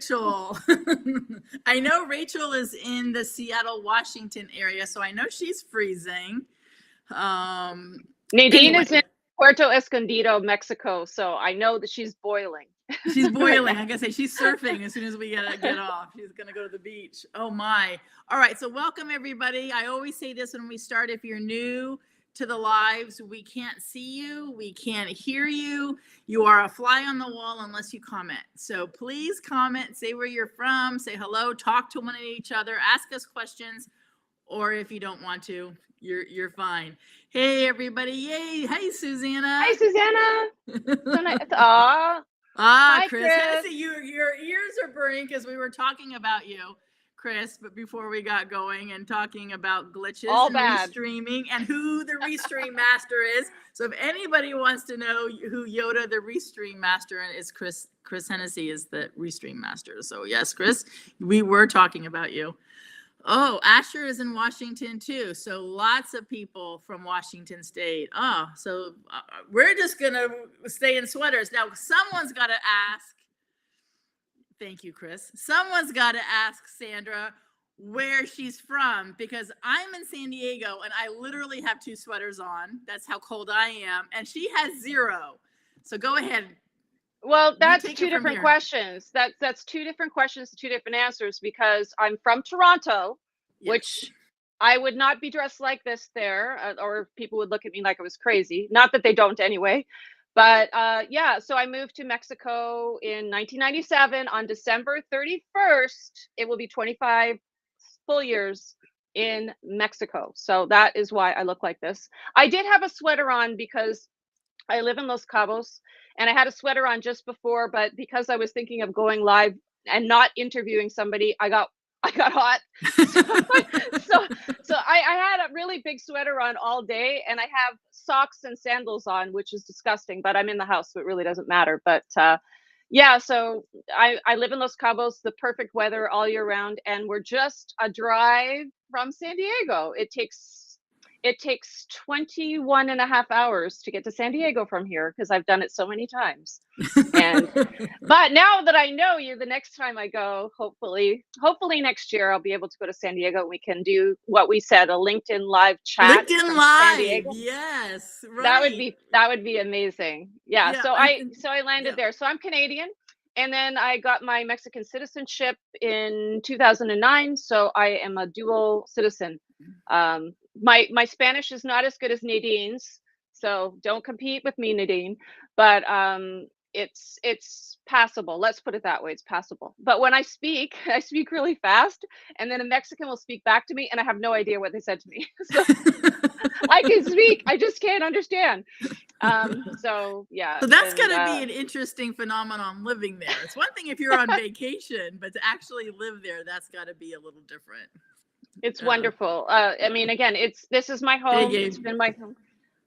Rachel. I know Rachel is in the Seattle, Washington area, so I know she's freezing. Nadine Anyway, is in Puerto Escondido, Mexico, so I know that she's boiling. she's boiling. I gotta say, she's surfing as soon as we get off. She's gonna go to the beach. Oh my. All right, so welcome everybody. I always say this when we start. If you're new to the lives, we can't see you, we can't hear you. You are a fly on the wall unless you comment. So please comment, say where you're from, say hello, talk to one of each other, ask us questions, or if you don't want to, you're fine. Hey everybody, yay! Hey Susanna. Hi, Susanna. So nice. Aw. Hi, Chris. Hennessy, your ears are burning because we were talking about you, Chris, but before we got going and talking about glitches All and bad. Restreaming and who the Restream master is. So if anybody wants to know who Yoda the Restream master is, Chris Hennessy is the Restream master. So yes, Chris, we were talking about you. Oh, Asher is in Washington too. So lots of people from Washington State. Oh, so we're just going to stay in sweaters. Now, someone's got to ask. Thank you, Chris. Someone's got to ask Sandra where she's from, because I'm in San Diego and I literally have 2 sweaters on. That's how cold I am. And she has 0. So go ahead. Well, that's 2 different questions. That's 2 different questions, 2 different answers, because I'm from Toronto, yes, which I would not be dressed like this there, or people would look at me like I was crazy. Not that they don't anyway. But yeah, so I moved to Mexico in 1997 on December 31st. It will be 25 full years in Mexico. So that is why I look like this. I did have a sweater on because I live in Los Cabos, and I had a sweater on just before, but because I was thinking of going live and not interviewing somebody, I got hot. So I had a really big sweater on all day, and I have socks and sandals on, which is disgusting, but I'm in the house, so it really doesn't matter. But yeah, so I live in Los Cabos, the perfect weather all year round, and we're just a drive from San Diego. It takes 21 and a half hours to get to San Diego from here, because I've done it so many times. But now that I know you, the next time I go, hopefully next year, I'll be able to go to San Diego and we can do what we said, a LinkedIn live chat. LinkedIn live, yes, right. That would be amazing. Yeah. So I landed there. So I'm Canadian, and then I got my Mexican citizenship in 2009. So I am a dual citizen. My Spanish is not as good as Nadine's, so don't compete with me, Nadine. But it's passable. Let's put it that way. It's passable. But when I speak really fast, and then a Mexican will speak back to me, and I have no idea what they said to me. So I can speak, I just can't understand. So yeah. So that's going to be an interesting phenomenon living there. It's one thing if you're on vacation, but to actually live there, that's got to be a little different. It's wonderful. I mean, again, this is my home. It's been my home.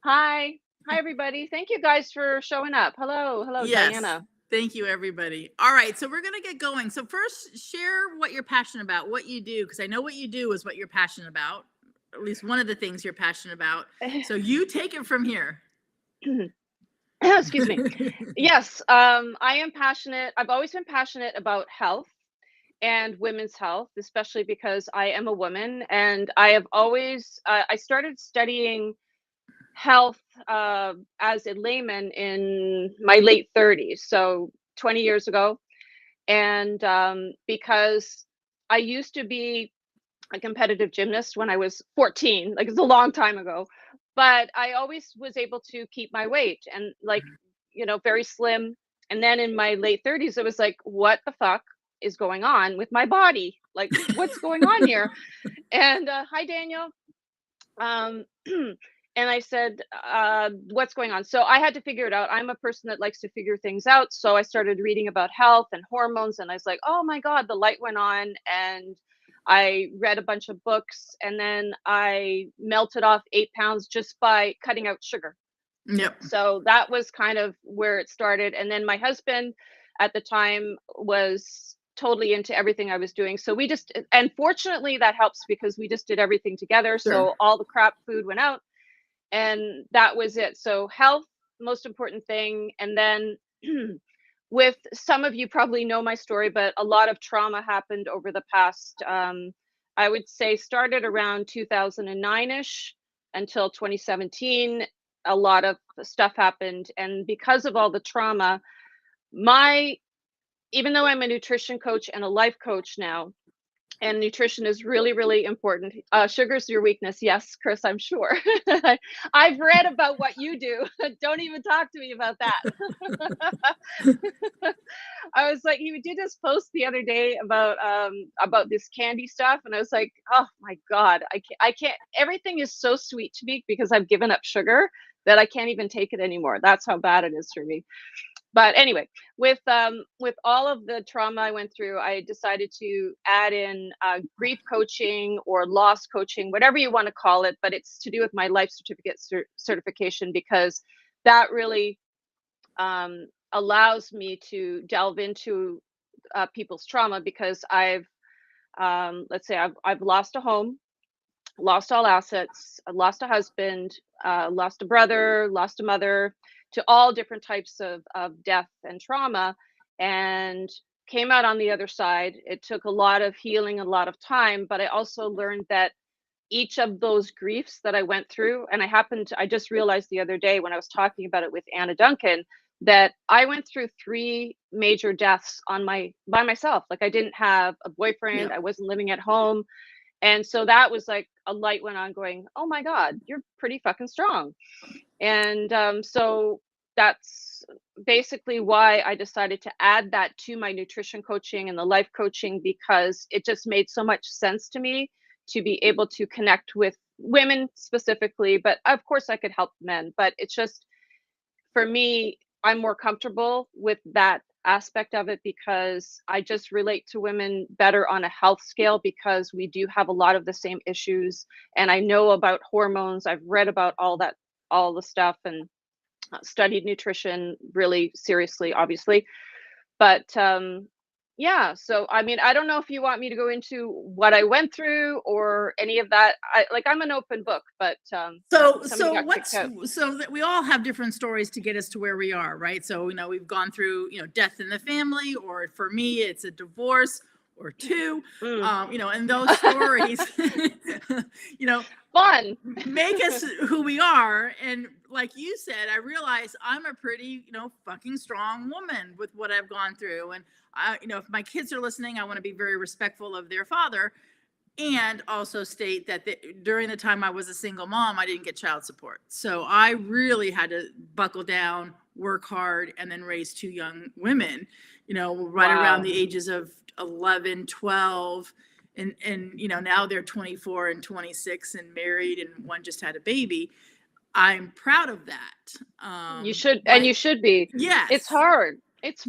Hi everybody. Thank you guys for showing up. Hello, yes. Diana. Thank you, everybody. All right, so we're going to get going. So first, share what you're passionate about, what you do, because I know what you do is what you're passionate about, at least one of the things you're passionate about. So you take it from here. Excuse me. Yes, I am passionate. I've always been passionate about health and women's health, especially because I am a woman, and I have always, I started studying health as a layman in my late 30s, so 20 years ago. And because I used to be a competitive gymnast when I was 14, like it's a long time ago, but I always was able to keep my weight and very slim. And then in my late 30s, it was like, what the fuck is going on with my body? Like, what's going on here? And hi, Daniel. And I said, what's going on? So I had to figure it out. I'm a person that likes to figure things out. So I started reading about health and hormones, and I was like, oh my God, the light went on. And I read a bunch of books, and then I melted off 8 pounds just by cutting out sugar. Yep. So that was kind of where it started. And then my husband at the time was totally into everything I was doing. So we just, and fortunately that helps because we just did everything together. Sure. So all the crap food went out, and that was it. So health, most important thing. And then with some of you probably know my story, but a lot of trauma happened over the past, I would say started around 2009-ish until 2017. A lot of stuff happened. And because of all the trauma, my, even though I'm a nutrition coach and a life coach now, and nutrition is really, really important. Sugar's your weakness. Yes, Chris, I'm sure. I've read about what you do. Don't even talk to me about that. I was like, he did this post the other day about this candy stuff, and I was like, oh my God, I can't. Everything is so sweet to me because I've given up sugar that I can't even take it anymore. That's how bad it is for me. But anyway, with all of the trauma I went through, I decided to add in grief coaching or loss coaching, whatever you want to call it, but it's to do with my life certificate certification, because that really allows me to delve into people's trauma, because I've let's say I've lost a home, lost all assets, lost a husband, lost a brother, lost a mother, to all different types of death and trauma, and came out on the other side. It took a lot of healing, a lot of time, but I also learned that each of those griefs that I went through, and I just realized the other day when I was talking about it with Anna Duncan, that I went through 3 major deaths by myself. Like, I didn't have a boyfriend, Yeah. I wasn't living at home. And so that was like a light went on going, oh my God, you're pretty fucking strong. And so that's basically why I decided to add that to my nutrition coaching and the life coaching, because it just made so much sense to me to be able to connect with women specifically. But of course, I could help men. But it's just, for me, I'm more comfortable with that aspect of it because I just relate to women better on a health scale, because we do have a lot of the same issues. And I know about hormones. I've read about all that, all the stuff, and studied nutrition really seriously, obviously. But yeah, so I mean, I don't know if you want me to go into what I went through or any of that. I'm an open book, but somebody got kicked out. So that we all have different stories to get us to where we are, right? So, we've gone through, death in the family, or for me, it's a divorce or 2, and those stories, Fun. make us who we are. And like you said, I realize I'm a pretty, fucking strong woman with what I've gone through. And I, if my kids are listening, I want to be very respectful of their father, and also state that during the time I was a single mom, I didn't get child support. So I really had to buckle down, work hard, and then raise 2 young women, right around the ages of 11, 12. And now they're 24 and 26 and married, and one just had a baby. I'm proud of that. You should, and you should be. Yes. It's hard. It's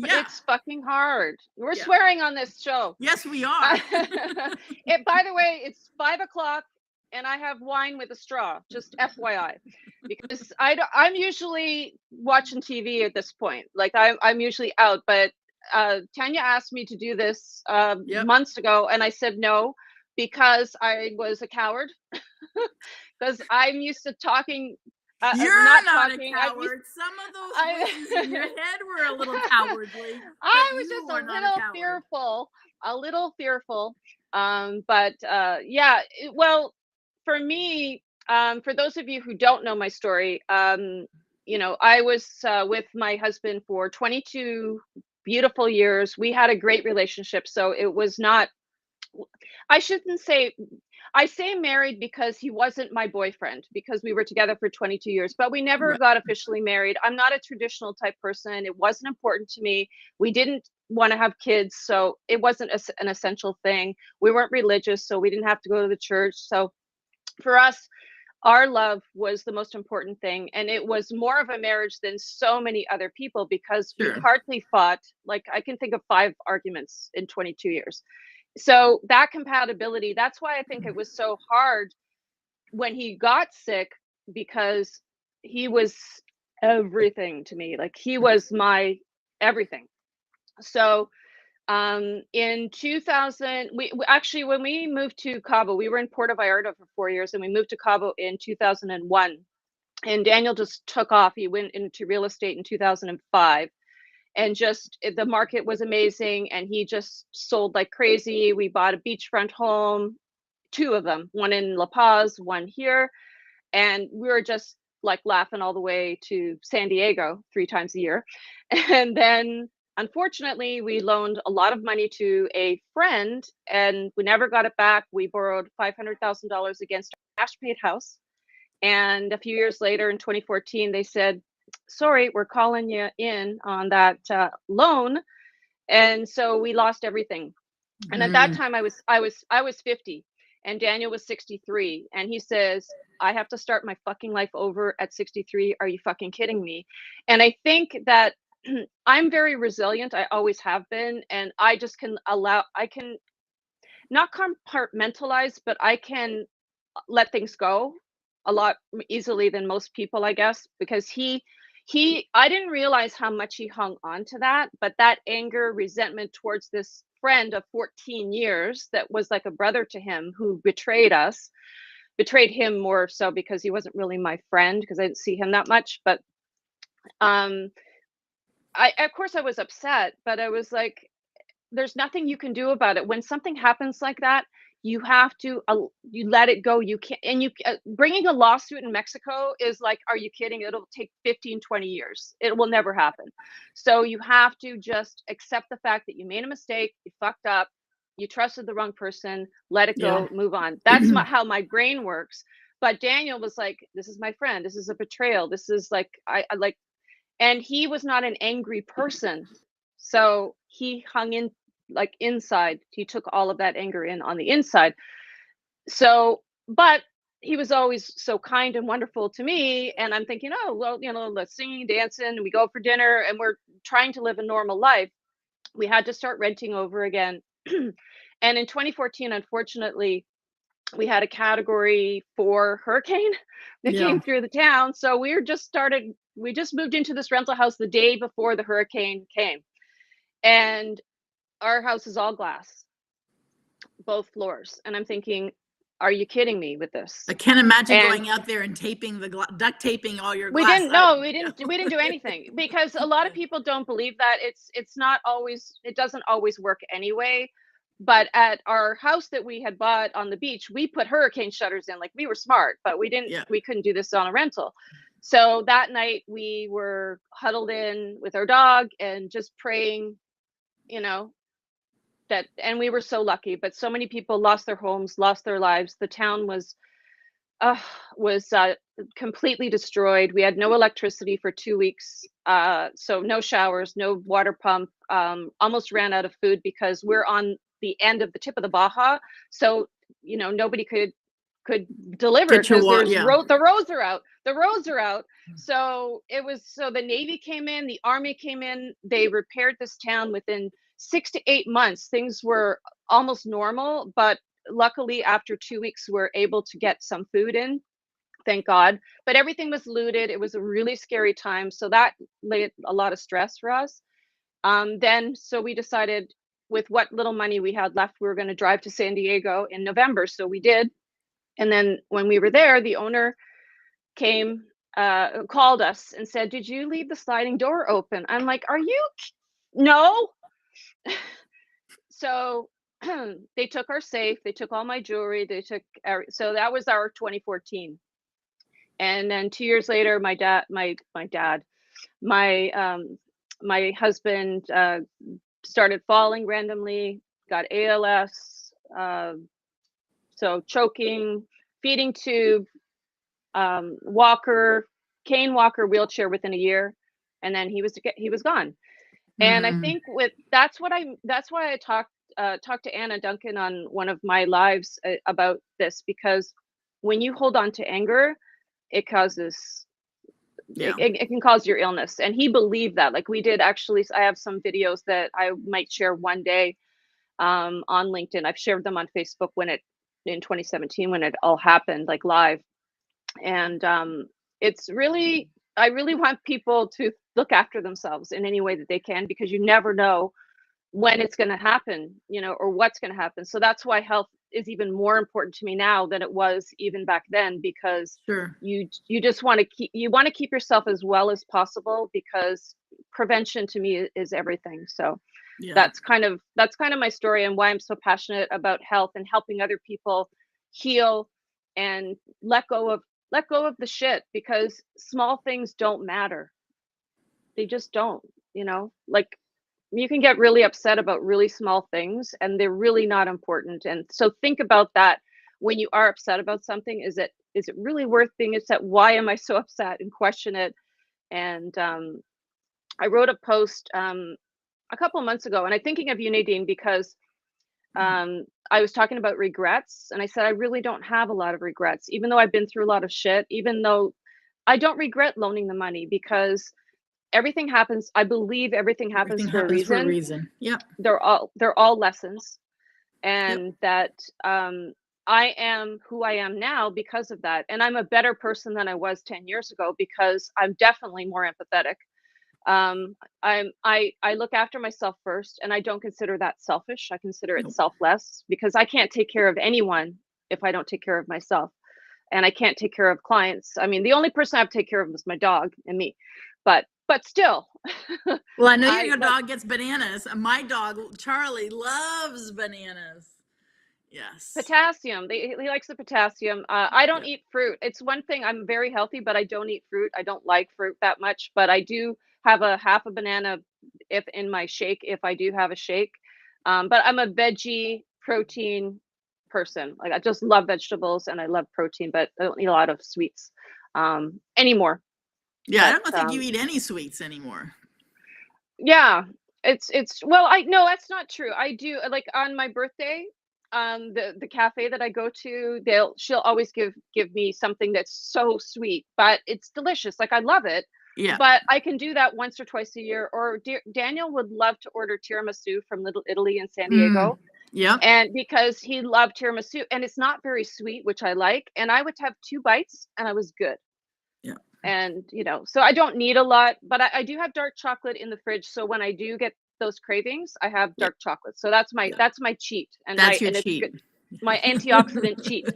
fucking hard. We're swearing on this show. Yes, we are. By the way, it's 5 o'clock and I have wine with a straw, just FYI, because I'm usually watching TV at this point. Like, I'm usually out, but Tanya asked me to do this months ago, and I said no, because I was a coward. Because I'm used to talking. You're not talking, a coward. Some of those voices in your head were a little cowardly. I was just a little fearful. But yeah, well, for me, for those of you who don't know my story, I was with my husband for 22 beautiful years. We had a great relationship. So it was not, I shouldn't say, I say married because he wasn't my boyfriend, because we were together for 22 years, but we never got officially married. I'm not a traditional type person. It wasn't important to me. We didn't want to have kids, so it wasn't an essential thing. We weren't religious, so we didn't have to go to the church. So for us, our love was the most important thing. And it was more of a marriage than so many other people, because we hardly fought. Like, I can think of 5 arguments in 22 years. So that compatibility, that's why I think it was so hard when he got sick, because he was everything to me. Like, he was my everything. So in 2000, we actually, when we moved to Cabo, we were in Puerto Vallarta for 4 years, and we moved to Cabo in 2001. And Daniel just took off. He went into real estate in 2005. and just the market was amazing, and he just sold like crazy. We bought a beachfront home, two of them, one in La Paz, one here, and we were just like laughing all the way to San Diego 3 times a year. And then unfortunately, we loaned a lot of money to a friend and we never got it back. We borrowed $500,000 against our cash paid house. And a few years later in 2014, they said, sorry, we're calling you in on that loan. And so we lost everything. And at that time I was 50 and Daniel was 63. And he says, I have to start my fucking life over at 63. Are you fucking kidding me? And I think that I'm very resilient. I always have been. And I just I can not compartmentalize, but I can let things go a lot easily than most people, I guess, because I didn't realize how much he hung on to that, but that anger, resentment towards this friend of 14 years that was like a brother to him who betrayed him more so because he wasn't really my friend because I didn't see him that much. But of course I was upset, but I was like, there's nothing you can do about it. When something happens like that, you have to you let it go. You can't, and you bringing a lawsuit in Mexico is like, are you kidding? It'll take 15, 20 years. It will never happen. So you have to just accept the fact that you made a mistake, you fucked up, you trusted the wrong person, let it go, move on. That's how my brain works. But Daniel was like, this is my friend. This is a betrayal. This is like, I like, and he was not an angry person. So he hung in like inside. He took all of that anger in on the inside. So, but he was always so kind and wonderful to me. And I'm thinking, oh, well, let's sing, dancing, we go for dinner and we're trying to live a normal life. We had to start renting over again. And in 2014, unfortunately, we had a Category 4 hurricane that came through the town. So we just moved into this rental house the day before the hurricane came. And our house is all glass, both floors. And I'm thinking, are you kidding me with this? I can't imagine going out there and taping duct taping all your glass. We didn't do anything because a lot of people don't believe that. It's not always, it doesn't always work anyway. But at our house that we had bought on the beach, we put hurricane shutters in. Like, we were smart, but we couldn't do this on a rental. So that night we were huddled in with our dog and just praying, and we were so lucky, but so many people lost their homes, lost their lives. The town was completely destroyed. We had no electricity for 2 weeks. So no showers, no water pump, almost ran out of food because we're on the end of the tip of the Baja. So, nobody could deliver because the roads are out. The roads are out. So the Navy came in, the Army came in, they repaired this town within 6 to 8 months. Things were almost normal, but luckily after 2 weeks, we're able to get some food in, thank God. But everything was looted. It was a really scary time. So that laid a lot of stress for us. So we decided with what little money we had left, we were going to drive to San Diego in November. So we did. And then when we were there, the owner came, called us and said, did you leave the sliding door open? I'm like, no. So they took our safe, they took all my jewelry, so that was our 2014. And then 2 years later, my husband started falling randomly, got ALS, so choking, feeding tube, cane walker, wheelchair within a year, and then he was gone. And I think that's why I talked to Anna Duncan on one of my lives about this, because when you hold on to anger, it can cause your illness. And he believed that. Like, we did actually, I have some videos that I might share one day on LinkedIn. I've shared them on Facebook in 2017 when it all happened, like live. And I really want people to look after themselves in any way that they can, because you never know when it's going to happen, or what's going to happen. So that's why health is even more important to me now than it was even back then, because you just want to keep yourself as well as possible, because prevention to me is everything. So Yeah. that's kind of my story and why I'm so passionate about health and helping other people heal and let go of the shit, because small things don't matter. They just don't, like, you can get really upset about really small things and they're really not important. And so think about that when you are upset about something. Is it really worth being upset? Why am I so upset? And question it. And I wrote a post a couple of months ago, and I'm thinking of you, Nadine, because I was talking about regrets, and I said I really don't have a lot of regrets, even though I've been through a lot of shit. Even though I don't regret loaning the money, because everything happens. I believe everything happens Everything for a happens for a reason. reason. Yep. They're all lessons, and that I am who I am now because of that. And I'm a better person than I was 10 years ago because I'm definitely more empathetic. I look after myself first, and I don't consider that selfish. I consider it Nope. selfless, because I can't take care of anyone if I don't take care of myself, and I can't take care of clients. I mean, the only person I have to take care of is my dog and me, but still. Well, I know your dog gets bananas. My dog, Charlie, loves bananas. Yes. Potassium. He likes the potassium. I don't eat fruit. It's one thing. I'm very healthy, but I don't eat fruit. I don't like fruit that much, but I do have a half a banana if in my shake, if I do have a shake. But I'm a veggie protein person. Like, I just love vegetables and I love protein, but I don't eat a lot of sweets anymore. Yeah, But, I don't think you eat any sweets anymore. Yeah, it's well, no, that's not true. I do, like, on my birthday, the cafe that I go to, she'll always give me something that's so sweet, but it's delicious. Like, I love it. Yeah. But I can do that once or twice a year. Or Daniel would love to order tiramisu from Little Italy in San Diego. Yep. And because he loved tiramisu, and it's not very sweet, which I like, and I would have 2 bites and I was good. Yeah. And so I don't need a lot, but I do have dark chocolate in the fridge. So when I do get those cravings, I have dark chocolate. So that's my cheat. And that's your it's cheat. good. My antioxidant cheat.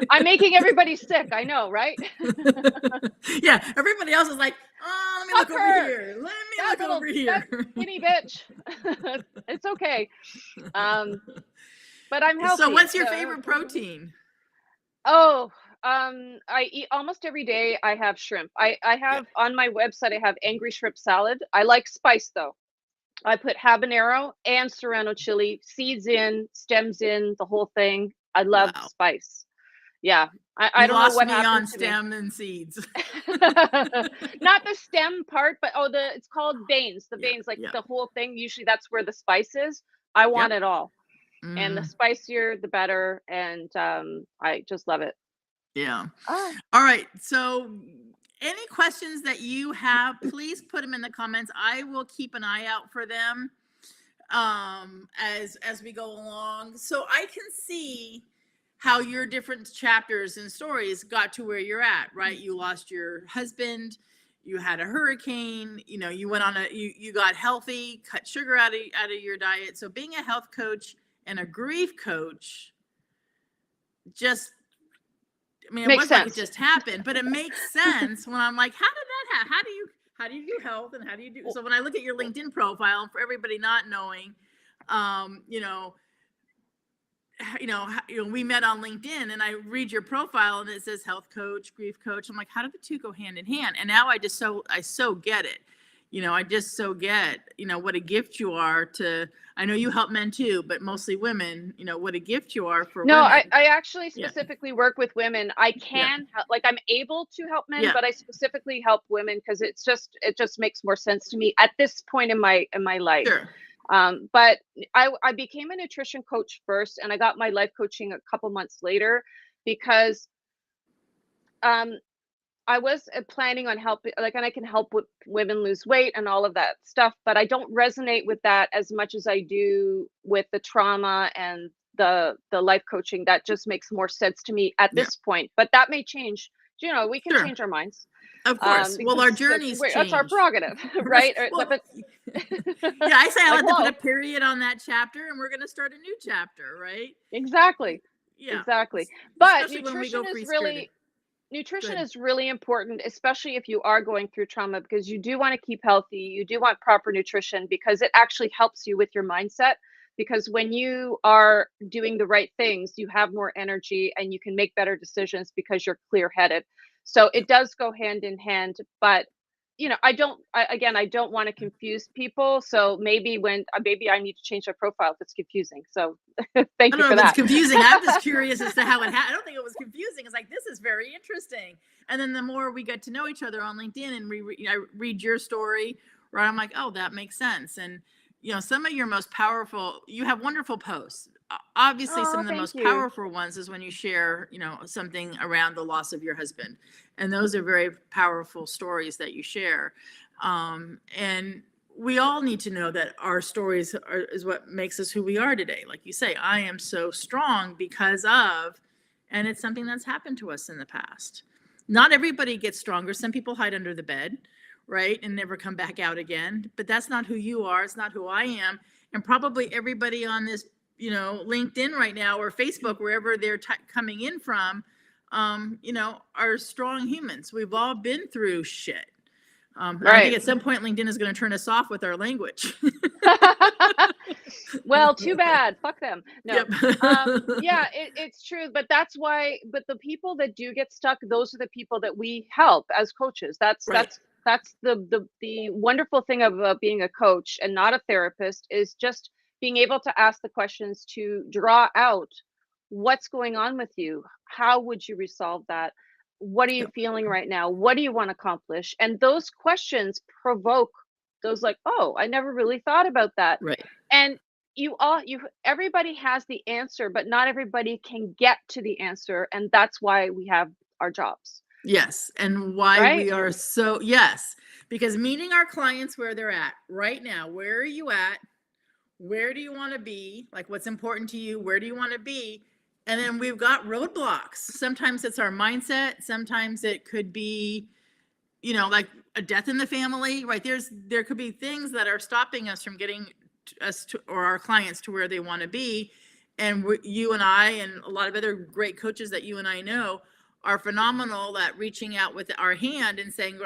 I'm making everybody sick. I know, right? Yeah. Everybody else is like, oh, let me look over here. Let me look over here. Skinny bitch. It's okay. But I'm healthy. So what's your favorite protein? Oh, I eat almost every day. I have shrimp. I have on my website, I have angry shrimp salad. I like spice though. I put habanero and serrano chili, seeds in, stems in, the whole thing. I love spice. Yeah. I don't know what happened on to stem and seeds. Not the stem part, but it's called veins. The veins, like the whole thing. Usually that's where the spice is. I want it all. And the spicier, the better. And I just love it. Yeah. All right. So any questions that you have, please put them in the comments. I will keep an eye out for them as we go along. So I can see how your different chapters and stories got to where you're at, right? You lost your husband, you had a hurricane, you went on you got healthy, cut sugar out of your diet. So being a health coach and a grief coach just, it wasn't like it just happened, but it makes sense when I'm like, how did that happen? How do you do health, and how do you do? So when I look at your LinkedIn profile, for everybody not knowing, we met on LinkedIn, and I read your profile and it says health coach, grief coach. I'm like, how do the two go hand in hand? And now I so get it. I just so get, what a gift you are to, I know you help men too, but mostly women, what a gift you are for women. I actually specifically work with women. I can like, I'm able to help men, but I specifically help women because it just makes more sense to me at this point in my life. Sure. But I became a nutrition coach first, and I got my life coaching a couple months later because I was planning on helping, like, and I can help with women lose weight and all of that stuff, but I don't resonate with that as much as I do with the trauma and the life coaching. That just makes more sense to me at this point, but that may change. We can change our minds. Of course. Well, our journeys change. That's our prerogative, right? Well, I say I like to put a period on that chapter, and we're going to start a new chapter, right? Exactly. Yeah. Exactly. But nutrition is really, nutrition Good. is really important, especially if you are going through trauma, because you do want to keep healthy. You do want proper nutrition because it actually helps you with your mindset. Because when you are doing the right things, you have more energy and you can make better decisions because you're clear headed. So it does go hand in hand. But again, I don't want to confuse people. So maybe I need to change my profile if it's confusing. So I thank you don't for know if it's that. confusing. I'm just curious as to how I don't think it was confusing. It's like, this is very interesting. And then the more we get to know each other on LinkedIn and I read your story, right? I'm like, oh, that makes sense. And, some of your most powerful, you have wonderful posts. Obviously, some Oh, of the thank most you. powerful ones is when you share, something around the loss of your husband. And those are very powerful stories that you share. And we all need to know that our stories is what makes us who we are today. Like you say, I am so strong because of, and it's something that's happened to us in the past. Not everybody gets stronger. Some people hide under the bed, right, and never come back out again. But that's not who you are. It's not who I am. And probably everybody on this, LinkedIn right now or Facebook, wherever they're coming in from, are strong humans. We've all been through shit. I think Right. at some point LinkedIn is going to turn us off with our language. Well, too bad. Fuck them. No. Yep. Yeah, it's true, but that's why. But the people that do get stuck, those are the people that we help as coaches. That's Right. that's that's the wonderful thing of being a coach and not a therapist is just being able to ask the questions to draw out what's going on with you. How would you resolve that? What are you Yep. feeling right now? What do you want to accomplish? And those questions provoke those like, oh, I never really thought about that. Right. And everybody has the answer, but not everybody can get to the answer, and that's why we have our jobs. Yes. And why Right? we are so, yes, because meeting our clients where they're at right now, where are you at? Where do you want to be? Like, what's important to you? Where do you want to be? And then we've got roadblocks. Sometimes it's our mindset. Sometimes it could be, like a death in the family, right? There could be things that are stopping us from getting us to, or our clients to where they want to be. And you and I and a lot of other great coaches that you and I know are phenomenal at reaching out with our hand and saying,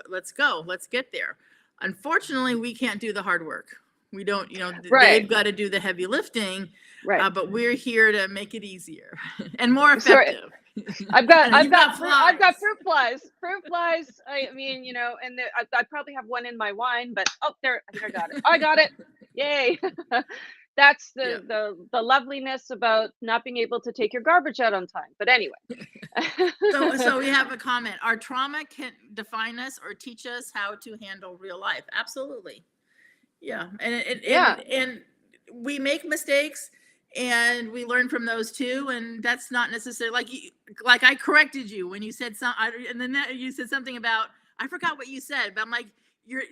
let's get there. Unfortunately, we can't do the hard work. We don't, Right. they've got to do the heavy lifting, Right. but we're here to make it easier and more Sorry. effective. I've got You've got I've got flies. fruit flies. Fruit flies. I mean, and I probably have one in my wine, but oh, there, I think I got it. I got it. Yay. That's Yep. the loveliness about not being able to take your garbage out on time. But anyway. So we have a comment. Our trauma can define us or teach us how to handle real life. Absolutely. Yeah. And we make mistakes and we learn from those too. And that's not necessarily like I corrected you when you said and then you said something about, I forgot what you said, but I'm like, your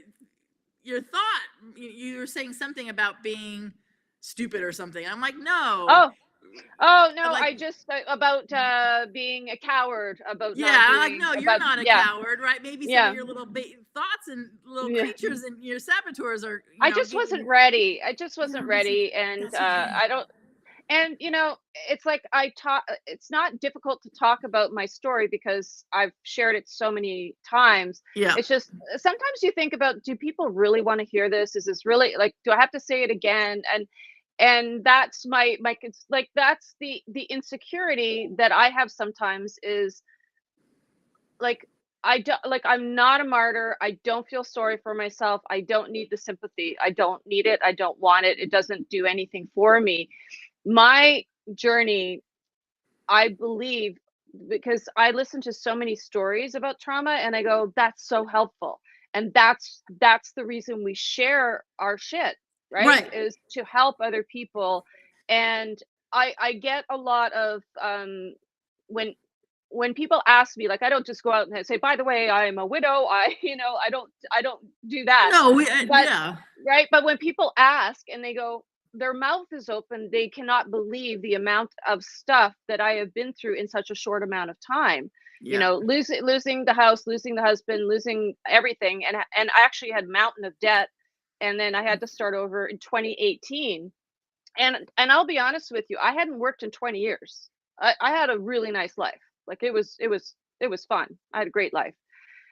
thought, you were saying something about being stupid or something. I'm like, no. Oh no, Like, I just about being a coward, about not yeah, like, doing no, you're about not a coward, right? Maybe some of yeah. your little thoughts and little Yeah. creatures and your saboteurs are, I just giving wasn't you, ready. I just wasn't that's ready, and okay. I don't. And it's like I talk. It's not difficult to talk about my story because I've shared it so many times. Yeah. It's just sometimes you think about, do people really want to hear this? Is this really like? Do I have to say it again? And that's like that's the insecurity that I have sometimes is like I don't like I'm not a martyr. I don't feel sorry for myself. I don't need the sympathy. I don't need it. I don't want it. It doesn't do anything for me. My journey, I believe, because I listen to so many stories about trauma and I go, that's so helpful. And that's the reason we share our shit, right? Right. Is to help other people. And I get a lot of when people ask me, like, I don't just go out and say, by the way, I'm a widow. I don't do that. No, But yeah. right. But when people ask and they go, their mouth is open, they cannot believe the amount of stuff that I have been through in such a short amount of time. Yeah. Losing the house, losing the husband, losing everything, and I actually had mountain of debt, and then I had to start over in 2018. And I'll be honest with you, I hadn't worked in 20 years. I had a really nice life. Like it was was fun. I had a great life.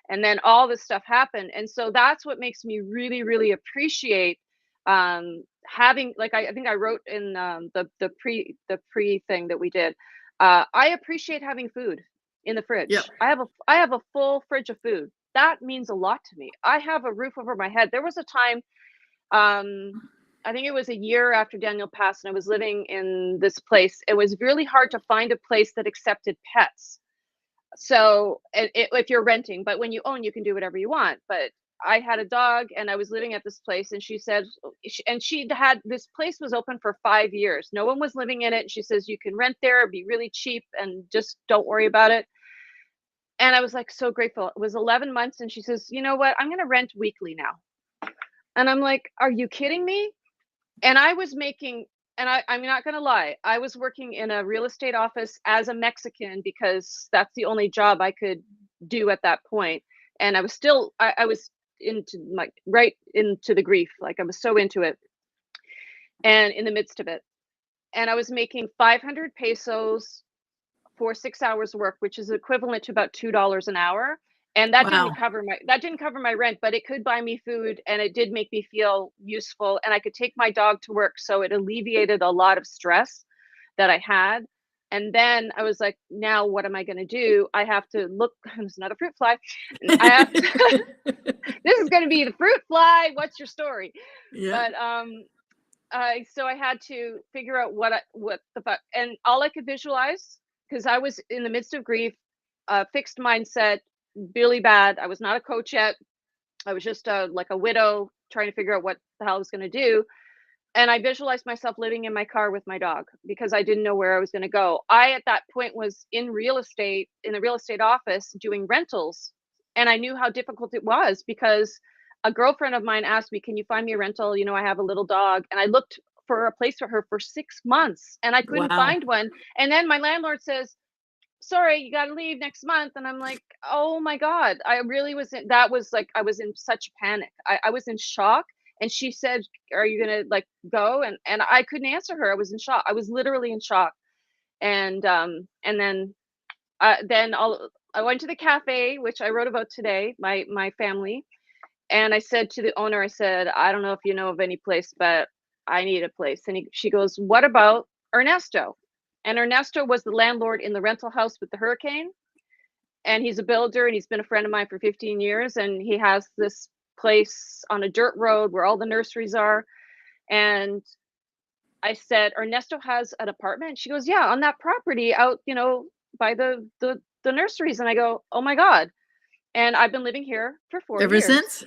And then all this stuff happened. And so that's what makes me really, really appreciate having, like, I think I wrote in the pre thing that we did. I appreciate having food in the fridge. Yep. I have a full fridge of food. That means a lot to me. I have a roof over my head. There was a time, I think it was a year after Daniel passed, and I was living in this place. It was really hard to find a place that accepted pets. So if you're renting, but when you own, you can do whatever you want. But I had a dog, and I was living at this place, and she said, and she had, this place was open for 5 years. No one was living in it. And she says, you can rent there, it'd be really cheap, and just don't worry about it. And I was like, so grateful. It was 11 months. And she says, you know what? I'm going to rent weekly now. And I'm like, are you kidding me? And I was making, and I'm not going to lie, I was working in a real estate office as a Mexican because that's the only job I could do at that point. And I was still, I was into, like, right into the grief. Like, I was so into it and in the midst of it. And I was making 500 pesos for 6 hours work, which is equivalent to about $2 an hour. And that Wow. didn't cover my rent, but it could buy me food, and it did make me feel useful, and I could take my dog to work, so it alleviated a lot of stress that I had. And then I was like, now what am I going to do? I have to look. There's another fruit fly. I have to, this is going to be the fruit fly. What's your story? Yeah. But so I had to figure out what the fuck, and all I could visualize, because I was in the midst of grief, fixed mindset, really bad. I was not a coach yet. I was just like a widow trying to figure out what the hell I was going to do. And I visualized myself living in my car with my dog because I didn't know where I was going to go. I, at that point, was in real estate, in the real estate office, doing rentals. And I knew how difficult it was because a girlfriend of mine asked me, can you find me a rental? You know, I have a little dog. And I looked for a place for her for 6 months and I couldn't Wow. find one. And then my landlord says, sorry, you got to leave next month. And I'm like, oh my God, I really was in, that was like, I was in such panic. I was in shock. And she said, are you going to, like, go? And I couldn't answer her. I was in shock. I was literally in shock. And then I went to the cafe, which I wrote about today, my family. And I said to the owner, I said, I don't know if you know of any place, but I need a place. And she goes, what about Ernesto? And Ernesto was the landlord in the rental house with the hurricane. And he's a builder, and he's been a friend of mine for 15 years. And he has this place on a dirt road where all the nurseries are. And I said, Ernesto has an apartment. She goes, yeah, on that property out, you know, by the nurseries. And I go, oh my God. And I've been living here for 4 Ever years. since?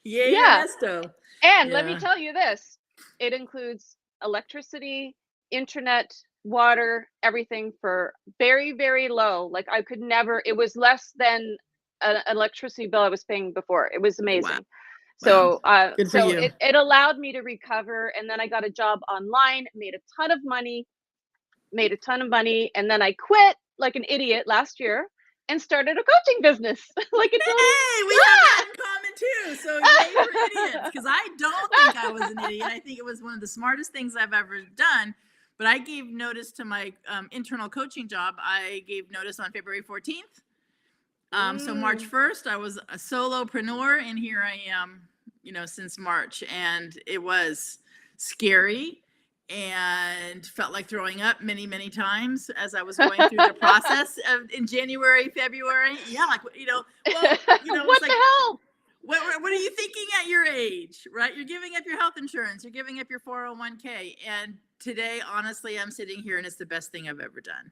Yay, Yeah. Ernesto. And let me Yeah. tell you this, it includes electricity, internet, water, everything for very, very low. Like, I could never, it was less than an electricity bill I was paying before. It was amazing. Wow. So, Good for so you. it allowed me to recover. And then I got a job online, made a ton of money. And then I quit like an idiot last year and started a coaching business. Like, it's Hey, we have that in common too. So yay for idiots. Because I don't think I was an idiot. I think it was one of the smartest things I've ever done. But I gave notice to my internal coaching job. I gave notice on February 14th. So March 1st, I was a solopreneur, and here I am, you know, since March. And it was scary and felt like throwing up many, many times as I was going through the process in January, February. Yeah, like, you know, well, you know, what it's like, the hell? what are you thinking at your age, right? You're giving up your health insurance. You're giving up your 401k. And today, honestly, I'm sitting here and it's the best thing I've ever done.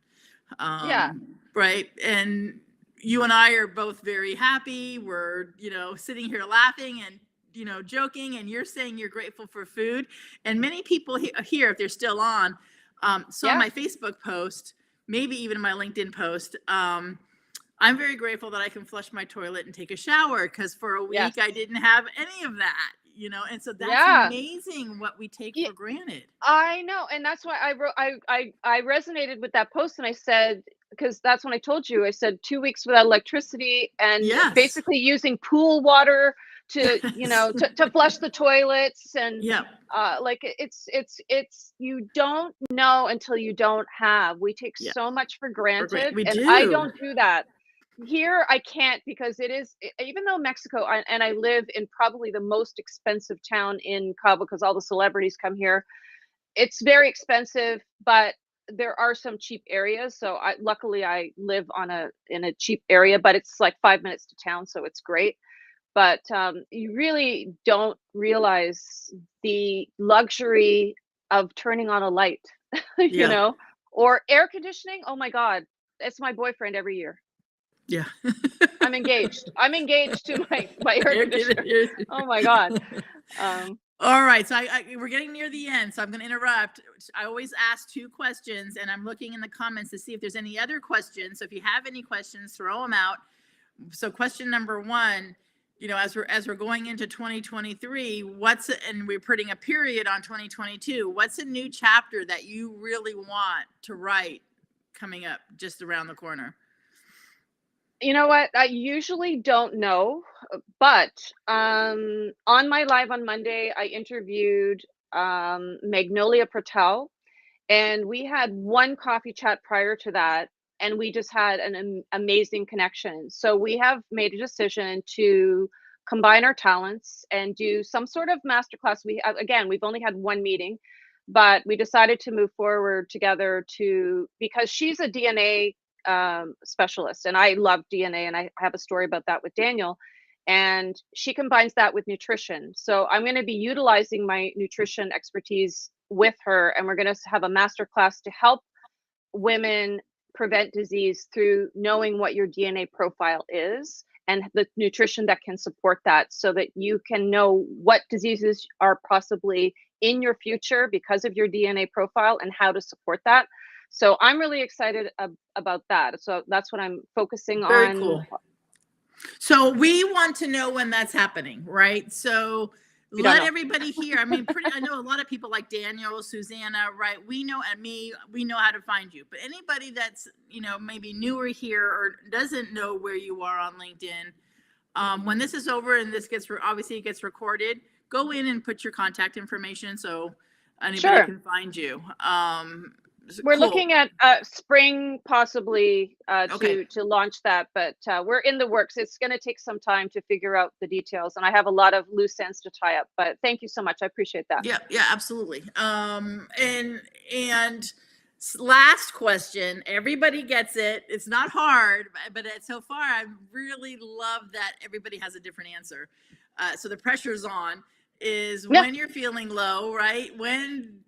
Yeah. Right. And you and I are both very happy. We're, you know, sitting here laughing and, you know, joking, and you're saying you're grateful for food. And many people here, if they're still on, saw my Facebook post, maybe even my LinkedIn post. I'm very grateful that I can flush my toilet and take a shower, because for a week I didn't have any of that, you know, and so that's amazing what we take for granted. I know. And that's why I wrote, I resonated with that post, and I said, because that's when I told you, I said 2 weeks without electricity and basically using pool water to, to flush the toilets and Yeah. like it's you don't know until you don't have. We take Yeah. so much for granted, We and I do. don't do that. Here I can't because it is even though Mexico and I live in probably the most expensive town in Cabo because all the celebrities come here. It's very expensive, but there are some cheap areas. So luckily I live in a cheap area, but it's like 5 minutes to town, so it's great. But you really don't realize the luxury of turning on a light, Yeah. or air conditioning. Oh my God, it's my boyfriend every year. Yeah. I'm engaged. I'm engaged to my air conditioner. Oh my God. All right, so we're getting near the end, so I'm going to interrupt. I always ask 2 questions, and I'm looking in the comments to see if there's any other questions. So if you have any questions, throw them out. So question number 1, as we're going into 2023, and we're putting a period on 2022, what's a new chapter that you really want to write coming up just around the corner? You know what? I usually don't know, but on my live on Monday, I interviewed Magnolia Patel, and we had one coffee chat prior to that, and we just had an amazing connection. So we have made a decision to combine our talents and do some sort of masterclass. We've only had one meeting, but we decided to move forward together because she's a DNA specialist, and I love DNA, and I have a story about that with Daniel. And she combines that with nutrition. So I'm going to be utilizing my nutrition expertise with her, and we're going to have a master class to help women prevent disease through knowing what your DNA profile is and the nutrition that can support that, so that you can know what diseases are possibly in your future because of your DNA profile and how to support that. So I'm really excited about that. So that's what I'm focusing on. Very cool. So we want to know when that's happening, right? So let everybody hear. I mean, I know a lot of people like Daniel, Susanna, right? We know, and me, we know how to find you. But anybody that's, maybe newer here or doesn't know where you are on LinkedIn, when this is over and this obviously it gets recorded, go in and put your contact information so anybody can find you. We're looking at spring possibly to launch that, but we're in the works. It's going to take some time to figure out the details, and I have a lot of loose ends to tie up. But thank you so much. I appreciate that. Yeah, absolutely. And last question. Everybody gets it. It's not hard, but so far I really love that everybody has a different answer. So the pressure's on. When you're feeling low, right? When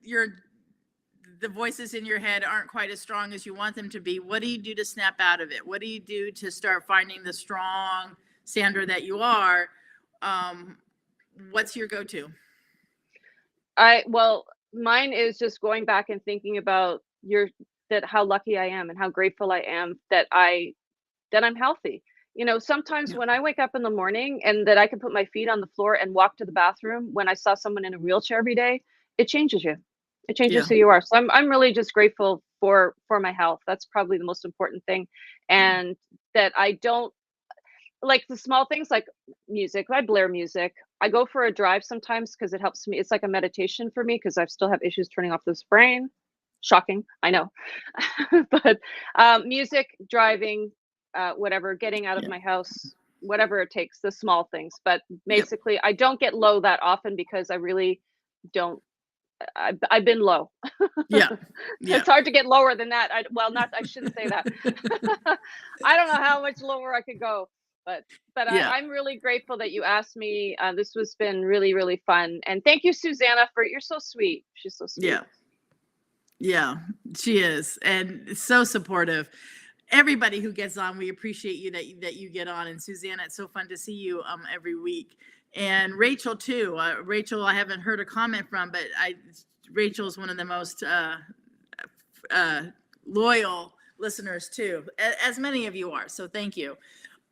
the voices in your head aren't quite as strong as you want them to be, what do you do to snap out of it? What do you do to start finding the strong Sandra that you are? What's your go-to? Well, mine is just going back and thinking about how lucky I am and how grateful I am that I'm healthy. Sometimes when I wake up in the morning and that I can put my feet on the floor and walk to the bathroom, when I saw someone in a wheelchair every day, it changes you. It changes who you are. So I'm really just grateful for my health. That's probably the most important thing. And that I don't like the small things like music. I blare music. I go for a drive sometimes because it helps me. It's like a meditation for me because I still have issues turning off this brain. Shocking, I know. But music, driving, whatever, getting out of my house, whatever it takes, the small things. But basically, I don't get low that often because I really don't. I've been low. It's hard to get lower than that. I shouldn't say that. I don't know how much lower I could go, but I'm really grateful that you asked me. This has been really, really fun. And thank you, Susanna, you're so sweet. She's so sweet. Yeah, she is. And so supportive. Everybody who gets on, we appreciate you that you get on. And Susanna, it's so fun to see you every week. And Rachel too. Rachel, I haven't heard a comment from, but Rachel is one of the most loyal listeners too, as many of you are. So thank you.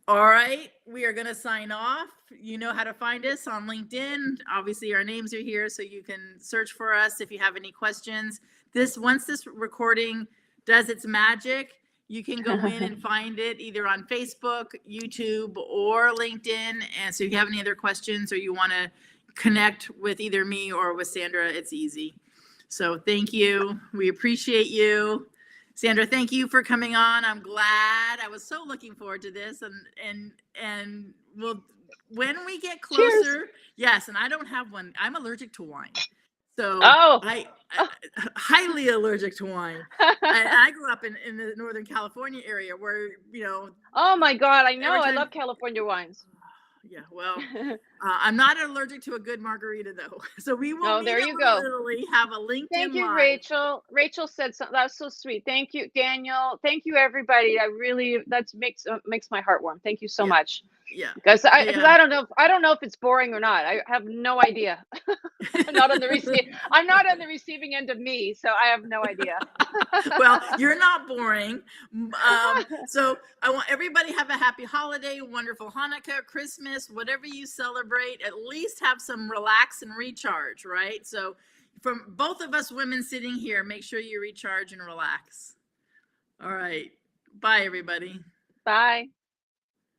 All right, we are going to sign off. You know how to find us on LinkedIn. Obviously, our names are here, so you can search for us if you have any questions. Once this recording does its magic, You can go in and find it either on Facebook, YouTube, or LinkedIn. And so if you have any other questions or you want to connect with either me or with Sandra, it's easy. So thank you. We appreciate you. Sandra, thank you for coming on. I'm glad. I was so looking forward to this, and we'll, when we get closer. Cheers. Yes, and I don't have one. I'm allergic to wine. So Oh. I highly allergic to wine. I grew up in the Northern California area where, you know. Oh my God, I know. I time- love California wines. Yeah, well, I'm not allergic to a good margarita though. So we will No, meet there up you in go. Italy, have a LinkedIn Thank you, Live. Rachel. Rachel said something that was so sweet. Thank you, Daniel. Thank you, everybody. I really, that makes my heart warm. Thank you so Yeah. much. Yeah. Because I don't know if it's boring or not. I have no idea. I'm not on the receiving end of me, so I have no idea. Well, you're not boring. So I want everybody have a happy holiday, wonderful Hanukkah, Christmas, whatever you celebrate, at least have some relax and recharge, right? So from both of us women sitting here, make sure you recharge and relax. All right. Bye, everybody. Bye.